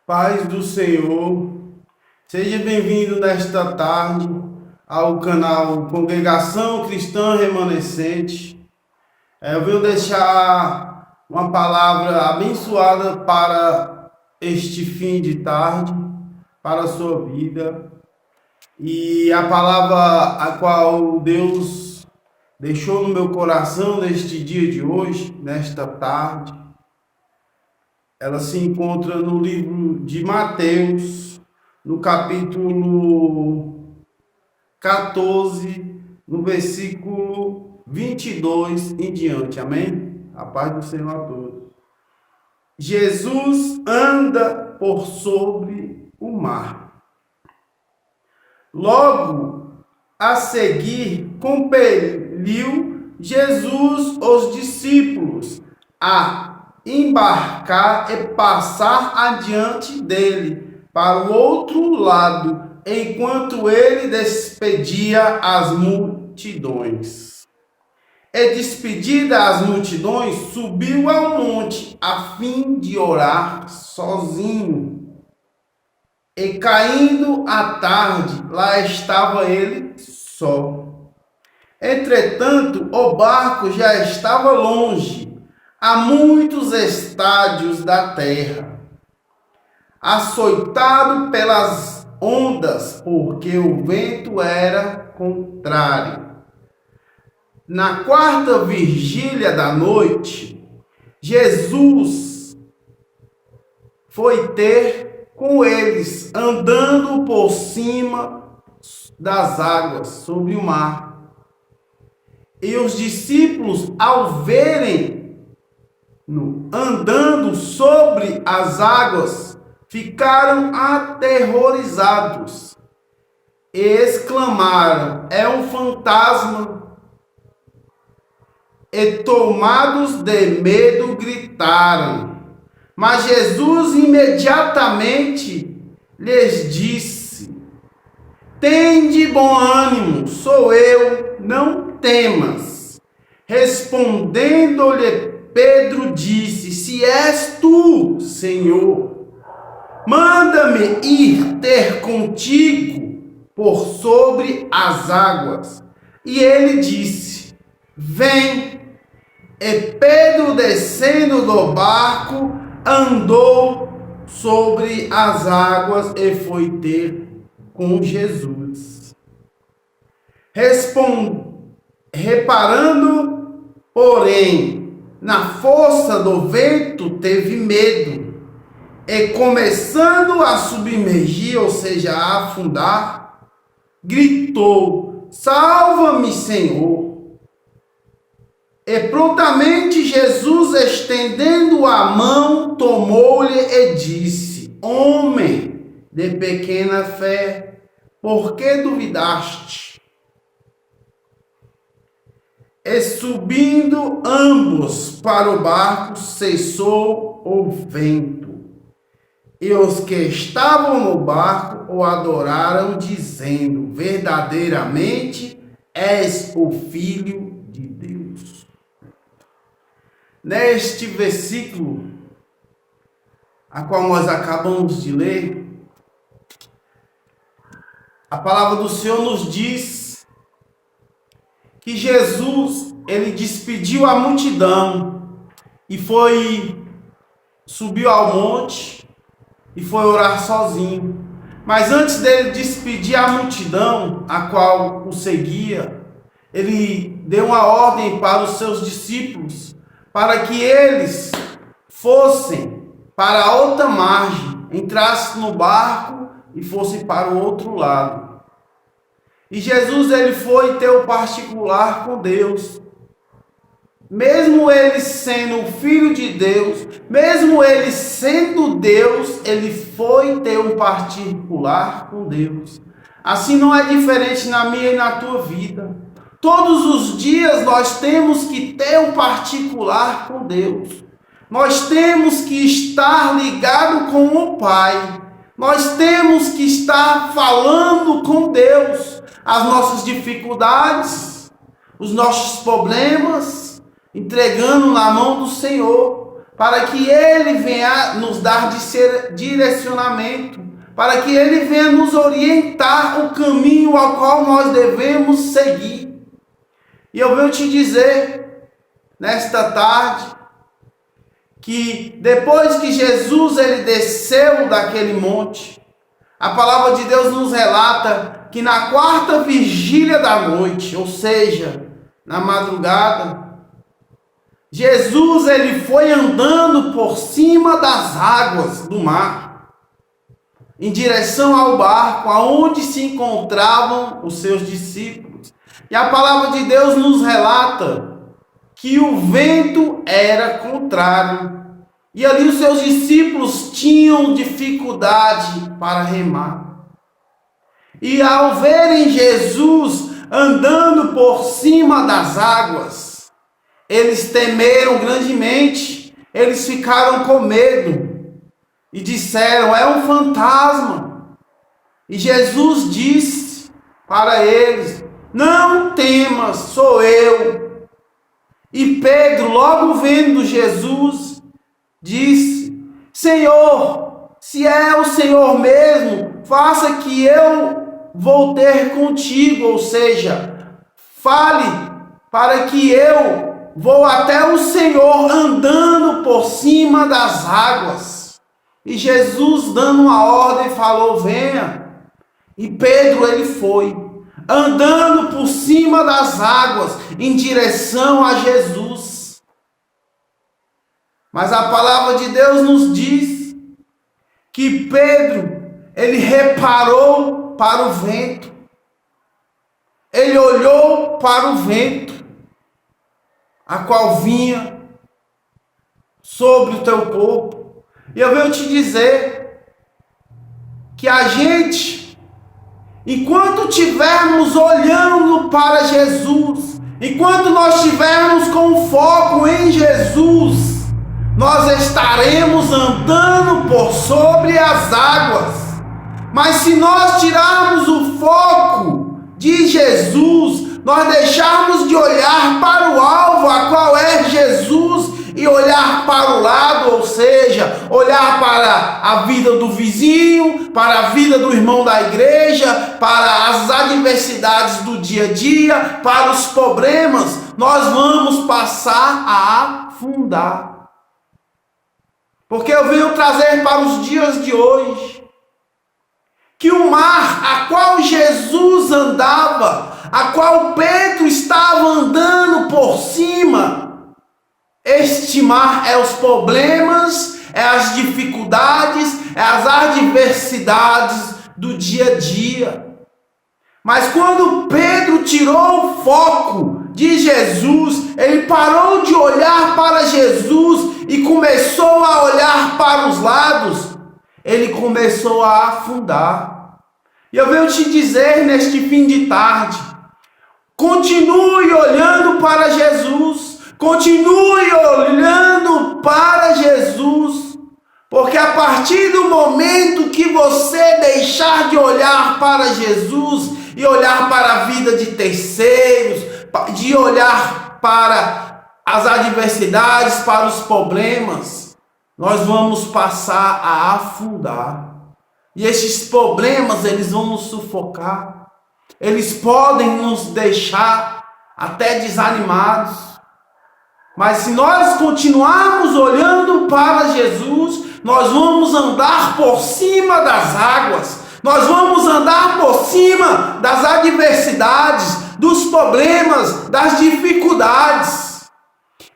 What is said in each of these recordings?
Paz do Senhor, seja bem-vindo nesta tarde ao canal Congregação Cristã Remanescente. Eu venho deixar uma palavra abençoada para este fim de tarde, para a sua vida. E a palavra a qual Deus deixou no meu coração neste dia de hoje, nesta tarde, ela se encontra no livro de Mateus, no capítulo 14, no versículo 22 em diante. Amém? A paz do Senhor a todos. Jesus anda por sobre o mar. Logo a seguir, compeliu Jesus os discípulos a embarcar e passar adiante dele para o outro lado, enquanto ele despedia as multidões. E despedida as multidões, subiu ao monte a fim de orar sozinho. E caindo a tarde, lá estava ele só. Entretanto, o barco já estava longe, a muitos estádios da terra, açoitado pelas ondas, porque o vento era contrário. Na quarta vigília da noite, Jesus foi ter com eles, andando por cima das águas, sobre o mar. E os discípulos, ao verem andando sobre as águas, ficaram aterrorizados e exclamaram: é um fantasma! E tomados de medo, gritaram. Mas Jesus imediatamente lhes disse: tende bom ânimo, sou eu, não temas. Respondendo-lhe Pedro disse: se és tu, Senhor, manda-me ir ter contigo por sobre as águas. E ele disse: vem. E Pedro, descendo do barco, andou sobre as águas e foi ter com Jesus. Reparando, porém, na força do vento, teve medo, e começando a submergir, ou seja, a afundar, gritou: salva-me, Senhor! E prontamente Jesus, estendendo a mão, tomou-lhe e disse: homem de pequena fé, por que duvidaste? E subindo ambos para o barco, cessou o vento. E os que estavam no barco o adoraram, dizendo: verdadeiramente és o Filho de Deus. Neste versículo, a qual nós acabamos de ler, a palavra do Senhor nos diz que Jesus, ele despediu a multidão e subiu ao monte e foi orar sozinho. Mas antes dele despedir a multidão, a qual o seguia, ele deu uma ordem para os seus discípulos, para que eles fossem para a outra margem, entrassem no barco e fossem para o outro lado. E Jesus, ele foi ter o particular com Deus. Mesmo ele sendo o Filho de Deus, mesmo ele sendo Deus, ele foi ter um particular com Deus. Assim não é diferente na minha e na tua vida. Todos os dias nós temos que ter um particular com Deus. Nós temos que estar ligado com o Pai. Nós temos que estar falando com Deus as nossas dificuldades, os nossos problemas, entregando na mão do Senhor. para que Ele venha nos dar direcionamento, para que Ele venha nos orientar o caminho ao qual nós devemos seguir. E eu venho te dizer, nesta tarde, que depois que Jesus ele desceu daquele monte, a palavra de Deus nos relata que na quarta vigília da noite, ou seja, na madrugada, Jesus ele foi andando por cima das águas do mar, em direção ao barco aonde se encontravam os seus discípulos. E a palavra de Deus nos relata que o vento era contrário. E ali os seus discípulos tinham dificuldade para remar. E ao verem Jesus andando por cima das águas, eles temeram grandemente, eles ficaram com medo e disseram: é um fantasma. E Jesus disse para eles: não temas, sou eu. E Pedro, logo vendo Jesus, disse: Senhor, se é o Senhor mesmo, faça que eu vou ter contigo, ou seja, fale para que eu vou até o Senhor andando por cima das águas. E Jesus, dando uma ordem, falou: venha. E Pedro ele foi, andando por cima das águas, em direção a Jesus. Mas a palavra de Deus nos diz que Pedro, ele reparou para o vento. Ele olhou para o vento, a qual vinha sobre o teu corpo. E eu venho te dizer que a gente, enquanto estivermos olhando para Jesus, enquanto nós estivermos com foco em Jesus, nós estaremos andando por sobre as águas. Mas se nós tirarmos o foco de Jesus, nós deixarmos de olhar para o alvo, a qual é Jesus, e olhar para o lado, ou seja, olhar para a vida do vizinho, para a vida do irmão da igreja, para as adversidades do dia a dia, para os problemas, nós vamos passar a afundar. Porque eu venho trazer para os dias de hoje que o mar a qual Jesus andava, a qual Pedro estava andando por cima, este mar é os problemas, é as dificuldades, é as adversidades do dia a dia. Mas quando Pedro tirou o foco de Jesus, ele parou de olhar para Jesus e começou a olhar para os lados, ele começou a afundar. E eu venho te dizer neste fim de tarde, continue olhando para Jesus, continue olhando para Jesus, porque a partir do momento que você deixar de olhar para Jesus e olhar para a vida de terceiros, de olhar para as adversidades, para os problemas, nós vamos passar a afundar. E esses problemas, eles vão nos sufocar. Eles podem nos deixar até desanimados. Mas se nós continuarmos olhando para Jesus, nós vamos andar por cima das águas. Nós vamos andar por cima das adversidades, dos problemas, das dificuldades.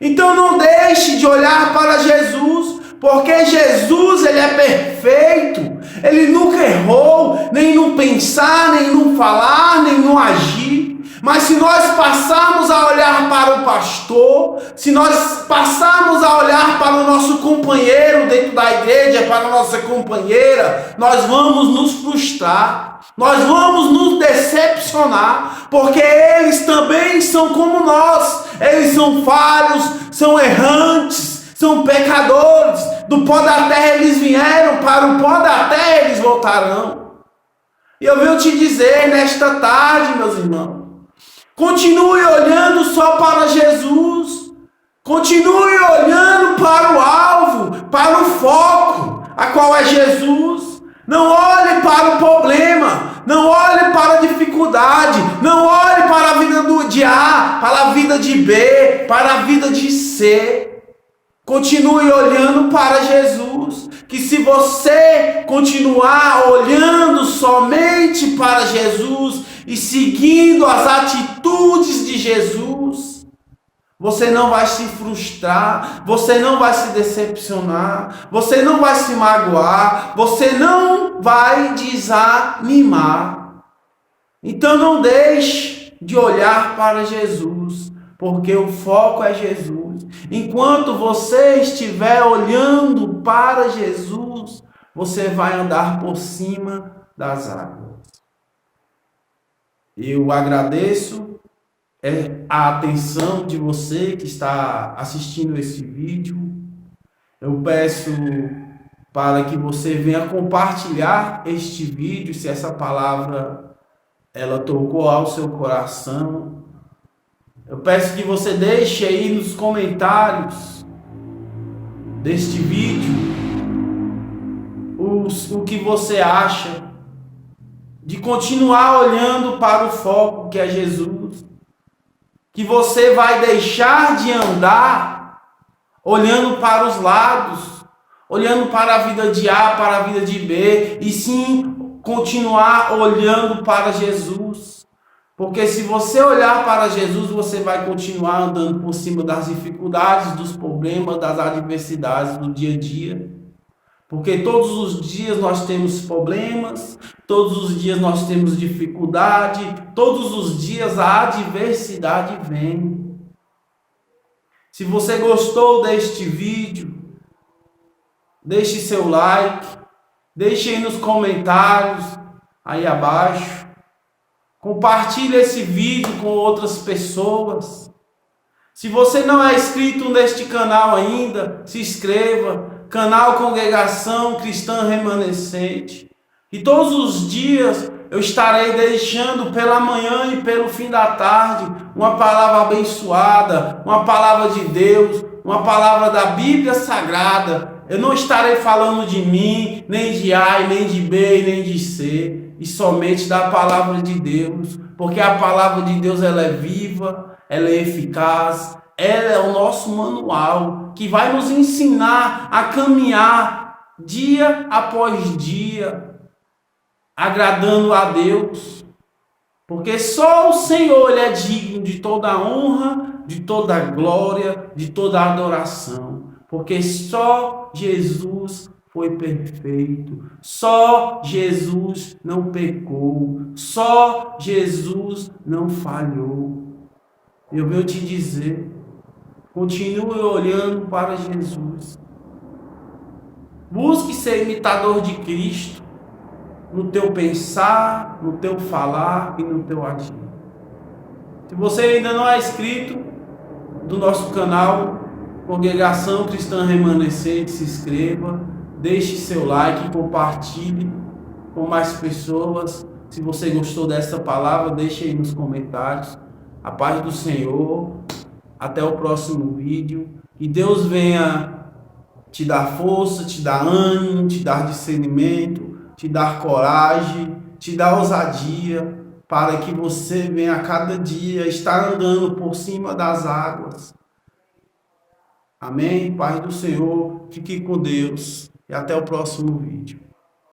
Então não deixe de olhar para Jesus, porque Jesus ele é perfeito. Ele nunca errou, nem no pensar, nem no falar, nem no agir. Mas se nós passarmos a olhar para o pastor, se nós passarmos a olhar para o nosso companheiro dentro da igreja, para a nossa companheira, nós vamos nos frustrar, nós vamos nos decepcionar, porque eles também são como nós, eles são falhos, são errantes, são pecadores. Do pó da terra eles vieram, para o pó da terra eles voltarão. E eu venho te dizer nesta tarde, meus irmãos, continue olhando só para Jesus. Continue olhando para o alvo, para o foco, a qual é Jesus. Não olhe para o problema, não olhe para a dificuldade, não olhe para a vida de A, para a vida de B, para a vida de C. Continue olhando para Jesus, que se você continuar olhando somente para Jesus e seguindo as atitudes de Jesus, você não vai se frustrar, você não vai se decepcionar, você não vai se magoar, você não vai desanimar. Então não deixe de olhar para Jesus, porque o foco é Jesus. Enquanto você estiver olhando para Jesus, você vai andar por cima das águas. Eu agradeço a atenção de você que está assistindo esse vídeo. Eu peço para que você venha compartilhar este vídeo, se essa palavra ela tocou ao seu coração. Eu peço que você deixe aí nos comentários deste vídeo o que você acha de continuar olhando para o foco que é Jesus. Que você vai deixar de andar olhando para os lados, olhando para a vida de A, para a vida de B, e sim continuar olhando para Jesus. Porque se você olhar para Jesus, você vai continuar andando por cima das dificuldades, dos problemas, das adversidades do dia a dia. Porque todos os dias nós temos problemas, todos os dias nós temos dificuldade, todos os dias a adversidade vem. Se você gostou deste vídeo, deixe seu like, deixe aí nos comentários, aí abaixo. Compartilhe esse vídeo com outras pessoas. Se você não é inscrito neste canal ainda, se inscreva. Canal Congregação Cristã Remanescente. E todos os dias eu estarei deixando pela manhã e pelo fim da tarde uma palavra abençoada, uma palavra de Deus, uma palavra da Bíblia Sagrada. Eu não estarei falando de mim, nem de A, nem de B, nem de C, e somente da palavra de Deus, porque a palavra de Deus ela é viva, ela é eficaz, ela é o nosso manual, que vai nos ensinar a caminhar dia após dia, agradando a Deus. Porque só o Senhor ele é digno de toda a honra, de toda a glória, de toda a adoração. Porque só Jesus foi perfeito, só Jesus não pecou, só Jesus não falhou. Eu venho te dizer, continue olhando para Jesus. Busque ser imitador de Cristo no teu pensar, no teu falar e no teu agir. Se você ainda não é inscrito do nosso canal Congregação Cristã Remanescente, se inscreva, deixe seu like, compartilhe com mais pessoas. Se você gostou dessa palavra, deixe aí nos comentários. A paz do Senhor. Até o próximo vídeo. Que Deus venha te dar força, te dar ânimo, te dar discernimento, te dar coragem, te dar ousadia, para que você venha a cada dia estar andando por cima das águas. Amém? Paz do Senhor. Fique com Deus. E até o próximo vídeo.